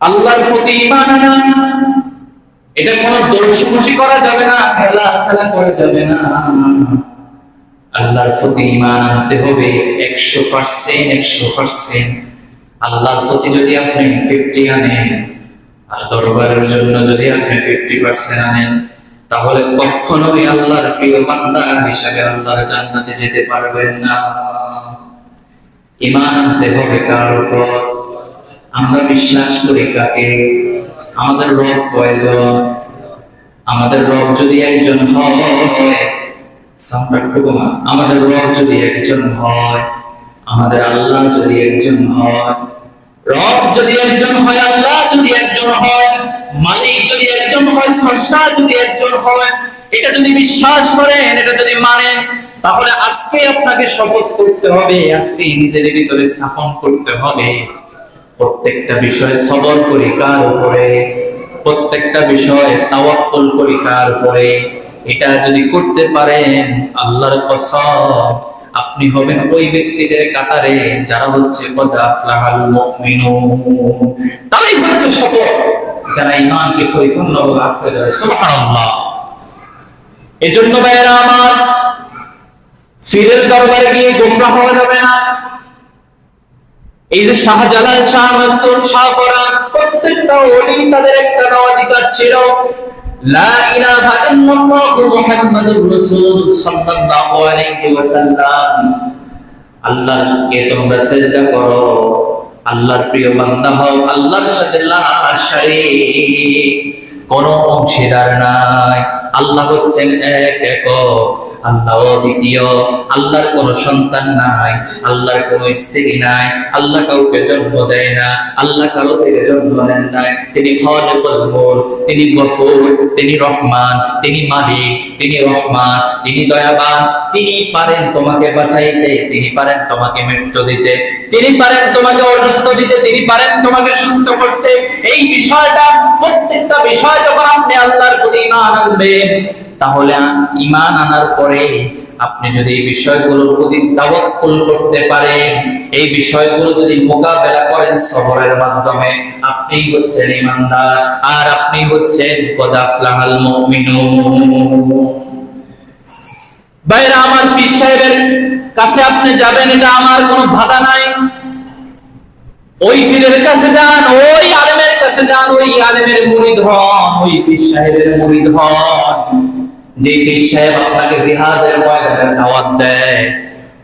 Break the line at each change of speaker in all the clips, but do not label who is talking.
আল্লাহর প্রতি ঈমান আনা, এটা কোনো দর্শী করা যাবে না, খেলা খেলা করা যাবে না। আল্লাহর প্রতি ঈমান আনতে হবে 100%। 100%। আল্লাহর প্রতি যদি আপনি 50 আনেন, আর দরবারের জন্য যদি আপনি 50% আনেন, তাহলে কখনোই আল্লাহর প্রিয় বান্দা হিসাবে আল্লাহর জান্নাতে যেতে পারবেন না। ঈমান আনতে হবে কার উপর? আমরা বিশ্বাস করি কাকে? আমাদের রব কয়জন? আমাদের রব যদি একজন হয়, আমাদের রব যদি একজন হয়, আমাদের আল্লাহ যদি একজন হয়, রব যদি একজন হয়, আল্লাহ যদি একজন হয়, মালিক যদি একজন হয়, স্রষ্টা যদি একজন হয়, এটা যদি বিশ্বাস করেন, এটা যদি মানেন, তাহলে আজকে আপনাকে শপথ করতে হবে, আজকে নিজের ভিতরে স্থাপন করতে হবে, প্রত্যেকটা বিষয় সবর করি কার উপরে? প্রত্যেকটা বিষয় তাওয়াক্কুল করি কার উপরে? এটা যদি করতে পারেন, আল্লাহর কসম, আপনি হবেন ওই ব্যক্তিদের কাতারে যারা হচ্ছে কদ আফলাহাল মুমিনুন, তারাই হচ্ছে সফল, যারা ঈমানকে পরিপূর্ণভাবে আঁকড়ে ধরে। সুবহানাল্লাহ। এজন্য ভাইরা আমার, ফিরের দরবারে গিয়ে গোমরা হওয়া যাবে না। এই যে শাহজালাল, শাহ মাকতুম, শাহ ফরান, প্রত্যেকটা ওলি তাদের একটা অধিকার ছিল, লা ইলাহা ইল্লাল্লাহু মুহাম্মাদুর রাসূল সাল্লাল্লাহু আলাইহি ওয়াসাল্লাম। আল্লাহকে তোমরা সিজদা করো, আল্লাহর প্রিয় বান্দা হও, আল্লাহর সাথে লা শারীক, কোনো অংশীদার নাই। আল্লাহ হচ্ছেন এক একক, আল্লাহ দ্বিতীয়, আল্লাহর কোনো সন্তান নাই, আল্লাহর কোনো স্ত্রী নাই, আল্লাহ কাউকে জন্ম দেয় না, আল্লাহ কারো থেকে জন্ম নেন নাই। তিনি খালিকুল মুলক, তিনি গফুর, তিনি রহমান, তিনি মালিক, তিনি রহমান, তিনি দয়াবান। তিনি পারেন তোমাকে বাঁচাইতে, তিনি পারেন তোমাকে মৃত্যু দিতে, তিনি পারেন তোমাকে অসুস্থ দিতে, তিনি পারেন তোমাকে সুস্থ করতে। এই বিষয়টা, প্রত্যেকটা বিষয় যখন আপনি আল্লাহর প্রতি ঈমান আনবেন, তাহলে ঈমান আনার পরে আপনি যদি এই বিষয়গুলোর প্রতি তাওয়াক্কুল করতে পারেন, এই বিষয়গুলো যদি মোকাবেলা করেন সবরের মাধ্যমে, আপনি হচ্ছেন ঈমানদার, আর আপনি হচ্ছেন কদ আফলাহাল মুমিনুন। ভাইরা আমার, পীর সাহেবের কাছে আপনি যাবেন, এটা আমার কোনো বাধা নাই। ওই পীরের কাছে যান, ওই আলেমের কাছে যান, ওই আলেমের মুরিদ হন, ওই পীর সাহেবের মুরিদ হন। যে পীর সাহেব আপনাকে জিহাদের ময়দানে দাওয়াত দেয়,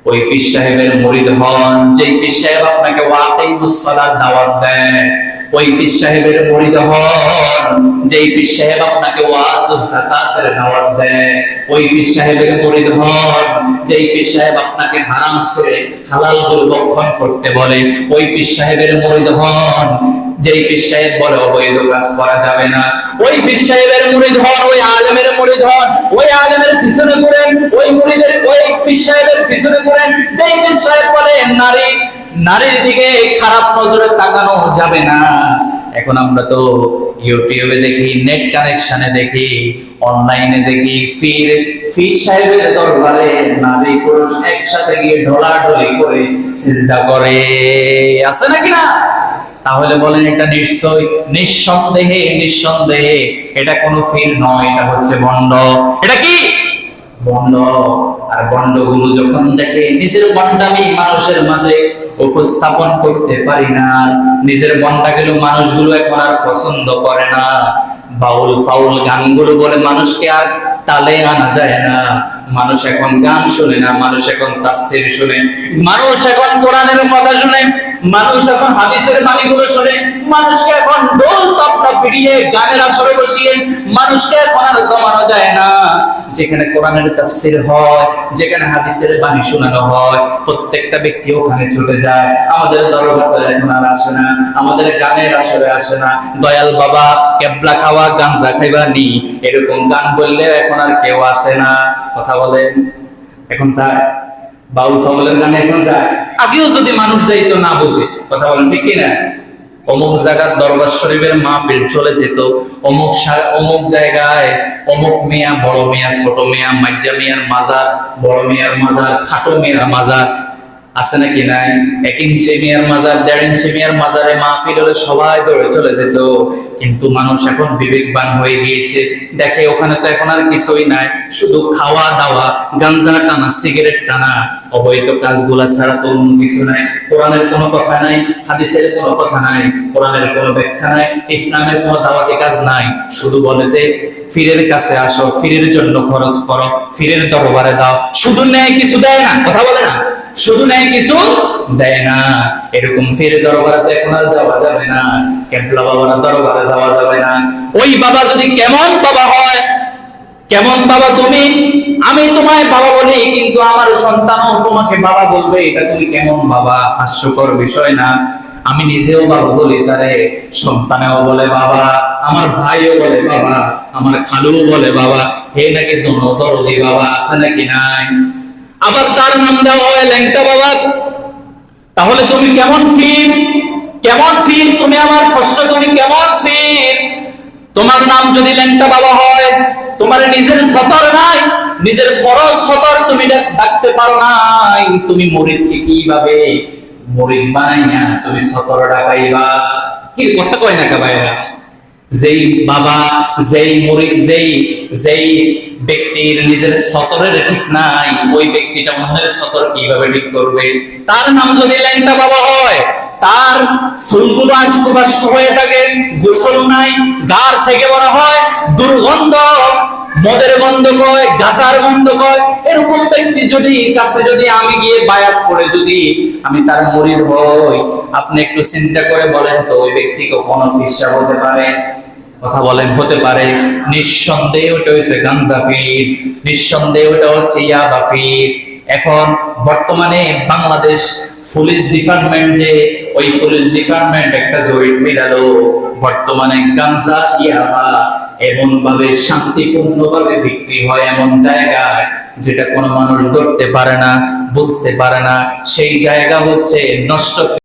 ওই পীর সাহেবের মুরিদ হন। যে পীর সাহেব আপনাকে ওয়াকিমুস সালাত দাওয়াত দেয়, ওই পীর সাহেবের মুরিদ হন। যে পীর সাহেব আপনাকে ওয়াতুজ যাকাতের দাওয়াত দেয়, ওই পীর সাহেবের মুরিদ হন। যে পীর সাহেব আপনাকে হারাম ছেড়ে হালাল গুলো ভক্ষণ করতে বলে, ওই পীর সাহেবের মুরিদ হন। যেই পীর সাহেব বলে অবৈধ কাজ করা যাবে না, ওই পীর সাহেবের মুরিদ হন, ওই আলেমের মুরিদ হন। ওই আলেমের পিছনে ঘুরেন, ওই মুরিদের, ওই পীর সাহেবের পিছনে ঘুরেন। যেই পীর সাহেব বলে নারীর দিকে খারাপ নজরে তাকানো যাবে না। এখন আমরা তো ইউটিউবে দেখি, নেট কানেকশনে দেখি, অনলাইনে দেখি, পীর সাহেবের দরবারে নারী পুরুষ একসাথে গিয়ে ঢলাঢলি করে সিজদা করে, আছে নাকি না? তাহলে বলেন, এটা নিঃসন্দেহে এটা কোনো পীর নয়, এটা হচ্ছে ভণ্ড। এটা কি ভণ্ড? আর ভণ্ডগুলো যখন দেখে নিজের ভণ্ডামি মানুষের মাঝে উপস্থাপন করতে পারি না, নিজের ভণ্ডাগুলো মানুষগুলো এখন আর পছন্দ করে না, বাউল ফাউল গানগুলো বলে মানুষকে আর তালে আনা যায় না। মানুষ এখন গান শুনে না, মানুষ এখন তাফসীর শুনে, মানুষ এখন কোরআনের কথা শুনে, মানুষ এখন হাদিসের বাণীগুলো শুনে। মানুষকে এখন দোল তবলা ফিরিয়ে গানের আসরে বসিয়ে মানুষকে এখন আর দমানো যায় না। যেখানে কোরআনের তাফসীর হয়, যেখানে হাদিসের বাণী শোনানো হয়, প্রত্যেকটা ব্যক্তি ওখানে ছুটে যায়। আমাদের দরবারে এখন আর আসে না, আমাদের গানের আসরে আসে না। দয়াল বাবা কেবলা খাওয়া গাঞ্জা খাইবা নি, এরকম গান বললে এখন আর কেউ আসে না। কথা বলেন, এখন যায় বাউল ফাউলের গানে এখন যায়। আগেও যদি মানুষ যাইতো না বুঝে, কথা বলেন ঠিক কিনা? অমুক জায়গার দরবার শরীফের মাহফিল চলে যেত, অমুক জায়গায় অমুক মিয়া, বড় মিয়া, ছোট মিয়া, মাজ্জা মিয়ার মাজার, বড় মিয়ার মাজার, খাটো মিয়ার মাজার, আছে নাকি নাই? 1 ইঞ্চি মিয়ার মাজার, 1.5 ইঞ্চি মিয়ার মাজারে মাহফিল হলে সবাই দৌড়ে চলে যেত। কিন্তু মানুষ এখন বিবেকবান হয়ে গিয়েছে, দেখে ওখানে তো এখন আর কিছুই নাই, শুধু খাওয়া দাওয়া, গাঞ্জা টানা, সিগারেট টানা, অবৈধ কাজগুলা ছাড়া তো অন্য কিছু নাই। কোরআনের কোনো কথা নাই, হাদিসের কোনো কথা নাই, কোরআনের কোনো ব্যাখ্যা নাই, ইসলামের কোনো দাওয়াতি কাজ নাই। শুধু বলে যে ফিরের কাছে আসো, ফিরের জন্য খরচ করো, ফিরের দরবারে দাও, শুধু নেয় কিছু দেয় না। কথা বলে না, শুধু নেয় কিছু দেয় না। এরকম ফিরে দরবারে তো এখন আর যাওয়া যাবে না, কেবলা বাবার দরবারে যাওয়া যাবে না। ওই বাবা যদি কেমন বাবা হয়, কেমন বাবা তুমি, আমি তোমায় বাবা বলি কিন্তু আমার সন্তানও তোমাকে বাবা বলবে, এটা তুমি কেমন বাবা? হাস্যকর বিষয় না? আমি নিজেও বাবা বলি তারে, সন্তানেও বলে বাবা, আমার ভাইও বলে বাবা, আমার খালুও বলে বাবা। হে নাকি জনদরদি বাবা, আছে নাকি নাই? আবার তার নাম দেওয়া হয় ল্যাংটা বাবা। তাহলে তুমি কেমন ফিল, কেমন ফিল তুমি আমার কষ্ট, তুমি কেমন ফিল? তোমার নাম যদি ল্যাংটা বাবা হয়, তোমার নিজের সতর নাই, নিজের ফরজ সতর তুমি ডাকতে পারো নাই, তুমি মুরিদকে কিভাবে মুরিদ বানাইয়া তুমি সতর ডাকাইবা? কি কথা কয় না ভাইরা? যেই বাবা, যেই মুরিদ, যেই ব্যক্তির নিজের সতরের ঠিক নাই, ওই ব্যক্তিটা অন্যের সতর কিভাবে ঠিক করবে? তার নাম যদি ল্যাংটা বাবা হয়, তার চুলগুলো আস্ত হয়ে থাকে, গোসল নাই, গার থেকে মনে হয় দুর্গন্ধ, মদের গন্ধ কয়, গাছার গন্ধ কয়। এরকম ব্যক্তি যদি কাছে যদি আমি গিয়ে বায়াত করে যদি আমি তার মুরিদ হই, আপনি একটু চিন্তা করে বলেন তো ওই ব্যক্তি কখনো ফিরসা হতে পারে? কথা বলেন, হতে পারে? নিঃসন্দেহে ওটা হচ্ছে গাঞ্জাফির, নিঃসন্দেহে ওটা হচ্ছে ইয়াবাফির। এখন বর্তমানে বাংলাদেশ পুলিশ ডিপার্টমেন্ট, যে ওই পুলিশ ডিপার্টমেন্ট একটা জরিপ মিলালো, বর্তমানে গাঞ্জা, ইয়াবা এমন ভাবে শান্তিপূর্ণ ভাবে বিক্রি হয় এমন জায়গায়, যেটা কোনো মানুষ ধরতে পারে না, বুঝতে পারে না। সেই জায়গা হচ্ছে নষ্ট